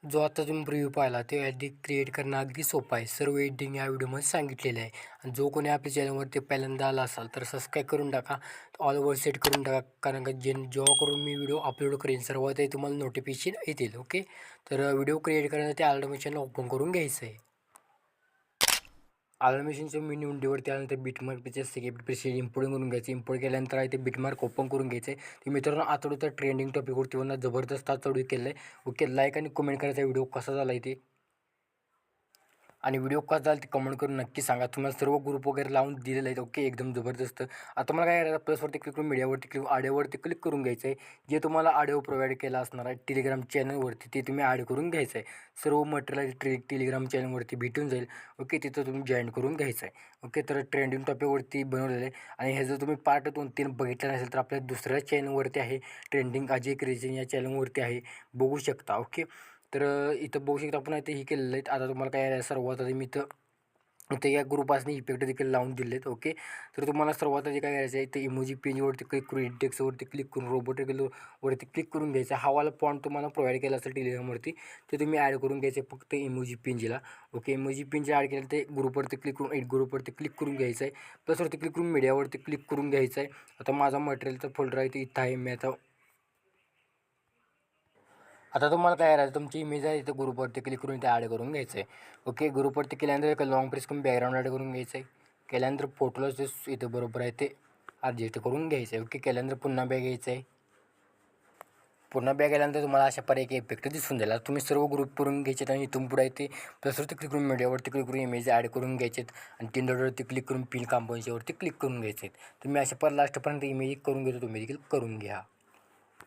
जो आता तुम्ही प्रिव्ह्यू पाहिला ते एडिट क्रिएट करणं अगदी सोपं आहे. सर्व एडिटिंग या व्हिडिओमध्ये सांगितलेलं आहे. आणि जो कोणी आपल्या चॅनलवरती पहिल्यांदा आला असाल तर सबस्क्राईब करून टाका. ऑलवर सेट करून टाका, कारण का जेव्हा करून मी व्हिडिओ अपलोड करेन सर्वात ते तुम्हाला नोटिफिकेशन येतील. ओके, तर व्हिडिओ क्रिएट करण्यासाठी ऑटोमेशनला ओपन करून घ्यायचं आहे. ऑटोमेशनच्या मेन्यू विंडोवरती आल्यानंतर बिटमार्कचे सेकंड प्रेसिड इम्पोर्ट करून घ्यायचं. इम्पोर्ट केल्यानंतर आहे ते बिटमार्क ओपन करून घ्यायचं आहे. ते मित्रांनो आठवड्याचा ट्रेंडिंग टॉपिकवरती वरनं जबरदस्त आठवडी केलं आहे. ओके, लाईक आणि कमेंट करायचा व्हिडिओ कसा झाला आहे ते, आणि व्हिडिओ कसा झाला ते कमेंट करून नक्की सांगा. तुम्हाला सर्व ग्रुप वगैरे लावून दिलेले आहेत. ओके, एकदम जबरदस्त. आता मला काय करायचं, प्लसवरती क्लिक करून मीडियावरती क्लिक ऑडिओवरती क्लिक करून घ्यायचं आहे. जे तुम्हाला ऑडिओ प्रोव्हाइड केला असणार आहे टेलिग्राम चॅनलवरती ते तुम्ही ॲड करून घ्यायचं आहे. सर्व मटेरियल टेलिग्राम चॅनलवरती भेटून जाईल. ओके, तिथं तुम्ही जॉईन करून घ्यायचं आहे. ओके, तर ट्रेंडिंग टॉपिकवरती बनवलेलं आहे. आणि हे जर तुम्ही पार्ट 2-3 बघितलं नसेल तर आपल्या दुसऱ्या चॅनलवरती आहे, ट्रेंडिंग अजय क्रिएशन या चॅनलवरती आहे, बघू शकता. ओके, तर इथं बघू शकता आपण इथे हे केलेलं आहे. आता तुम्हाला काय आहे, सर्वात आधी मी इथं या ग्रुपासनी इफेक्ट देखील लावून दिले आहेत. ओके, तर तुम्हाला सर्वात आधी काय करायचं आहे, ते इमोजी पेजवरती क्लिक करून इंडेक्सवरती क्लिक करून रोबोटिक वरती क्लिक करून घ्यायचं. हा वाला फॉन्ट तुम्हाला प्रोव्हाइड केला असेल टेलिग्रामवरती ते तुम्ही ॲड करून घ्यायचे फक्त इमोजी पेजला. ओके, इमोजी पेज ॲड केलं ते ग्रुपवरती क्लिक करून एड ग्रुपवरती क्लिक करून घ्यायचं आहे. प्लसवरती क्लिक करून मीडियावरती क्लिक करून घ्यायचं आहे. आता माझा मटेरियलचा फोल्डर आहे ते इथं आहे. मी आता तुम्हाला काय करायचं, तुमची इमेज आहे इथं ग्रुपवरती क्लिक करून इथे ॲड करून घ्यायचं आहे. ओके, ग्रुपवरती केल्यानंतर एक लॉंग प्रेस करून बॅकग्राऊंड ॲड करून घ्यायचं आहे. केल्यानंतर फोटोला जे इथं बरोबर आहे ते ॲडजस्ट करून घ्यायचं आहे. ओके, केल्यानंतर पुन्हा बॅक घ्यायचं आहे. पुन्हा बॅक गेल्यानंतर तुम्हाला अशा पर्यायी इफेक्ट दिसून जाईल. तुम्ही सर्व ग्रुप करून घ्यायचे आणि इथून पुढे ते प्लसवरती क्लिक करून मीडियावरती क्लिक करून इमेज ॲड करून घ्यायचे आणि 3 डॉटवरती क्लिक करून पिन कंपोजवरती क्लिक करून घ्यायचे. तुम्ही अशा पर लास्टपर्यंत इमेज करून घेतो, तुम्ही देखील करून घ्या.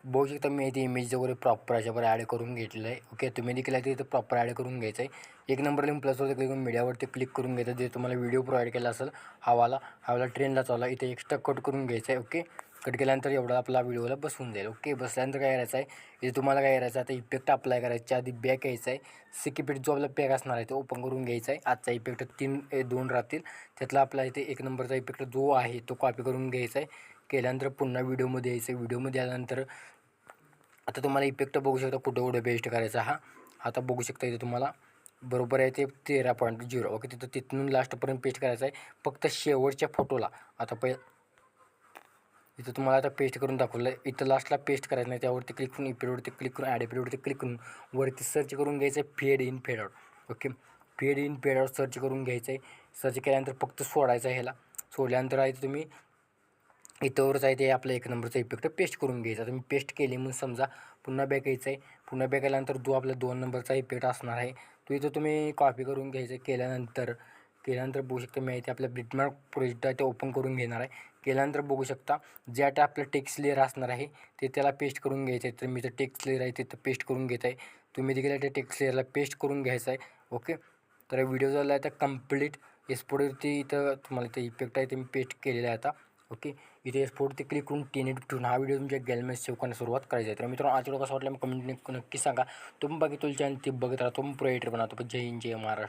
बघू शकता मी इथे इमेज वगैरे प्रॉपर अशावर ॲड करून घेतलेलं आहे. ओके, तुम्ही देखील आहे इथं प्रॉपर ॲड करून घ्यायचं आहे. एक नंबर लिहून प्लसवरती क्लिक करून मीडियावरती क्लिक करून घ्यायचं. जे तुम्हाला व्हिडिओ प्रोव्हाइड केला असेल हा वाला ट्रेनला चालला इथे एक्स्ट्रा कट करून घ्यायचं आहे. ओके, कट केल्यानंतर एवढा आपला व्हिडिओला बसवून जाईल. ओके, बसल्यानंतर काय करायचं आहे, इथे तुम्हाला काय करायचं आहे, आता इफेक्ट अप्लाय करायच्या आधी बॅक यायचं आहे. सिकिपेट जो आपला पॅक असणार आहे तो ओपन करून घ्यायचा आहे. आजचा इफेक्ट 2 राहतील, त्यातला आपला इथे 1 नंबरचा इफेक्ट जो आहे तो कॉपी करून घ्यायचा आहे. केल्यानंतर पुन्हा व्हिडिओमध्ये यायचं. व्हिडिओमध्ये आल्यानंतर आता तुम्हाला इफेक्ट बघू शकता कुठं पेस्ट करायचा. आता बघू शकता इथे तुम्हाला बरोबर आहे ते 13.0. ओके, तिथून लास्टपर्यंत पेस्ट करायचं आहे फक्त शेवटच्या फोटोला. आता इथं तुम्हाला आता पेस्ट करून दाखवलं आहे. इथं लास्टला पेस्ट करायचं नाही, त्यावरती क्लिक करून इफेक्टवरती क्लिक करून ॲड इफेक्टवरती क्लिक करून वरती सर्च करून घ्यायचं आहे fade in fade out. Okay, fade in fade out search करून घ्यायचं आहे. सर्च केल्यानंतर फक्त सोडायचं आहे. ह्याला सोडल्यानंतर आहे तुम्ही इथंवरच आहे ते आपलं 1 नंबरचा इफेक्ट पेस्ट करून घ्यायचा. तुम्ही पेस्ट केली म्हणून समजा, पुन्हा बॅक यायचं आहे. पुन्हा बॅक आल्यानंतर जो आपला 2 नंबरचा इफेक्ट असणार आहे तो इथं तुम्ही कॉपी करून घ्यायचं. केल्यानंतर बघू शकता मी इथे आपल्या बिटमार्क प्रोजेक्ट आहे ते ओपन करून घेणार आहे. केल्यानंतर बघू शकता जे आता आपलं टेक्स्ट लेअर असणार आहे ते त्याला पेस्ट करून घ्यायचं आहे. तर मी तर टेक्स्ट लेअर आहे तिथं पेस्ट करून घेत आहे. तुम्ही देखील त्या टेक्स्ट लेअरला पेस्ट करून घ्यायचं आहे. ओके, तर व्हिडिओ झाला आहे आता कंप्लीट. एक्सपोर्टवरती इथं तुम्हाला इथं इफेक्ट आहे ते मी पेस्ट केलेलं आहे आता. ओके, इथे एक्सपोर्टवरती क्लिक करून 1080p ठेवून हा व्हिडिओ तुमच्या गॅलरीमध्ये सेव्ह करण्यास सुरुवात करायची आहे. तर मित्रांनो आज व्हिडिओ कसा वाटला कमेंट नक्की सांगा. तुम्ही बाकी तुमच्या ते बघत राहा, तुम्ही प्रो एडिटर बनवतो. जय हिंद, जय महाराष्ट्र.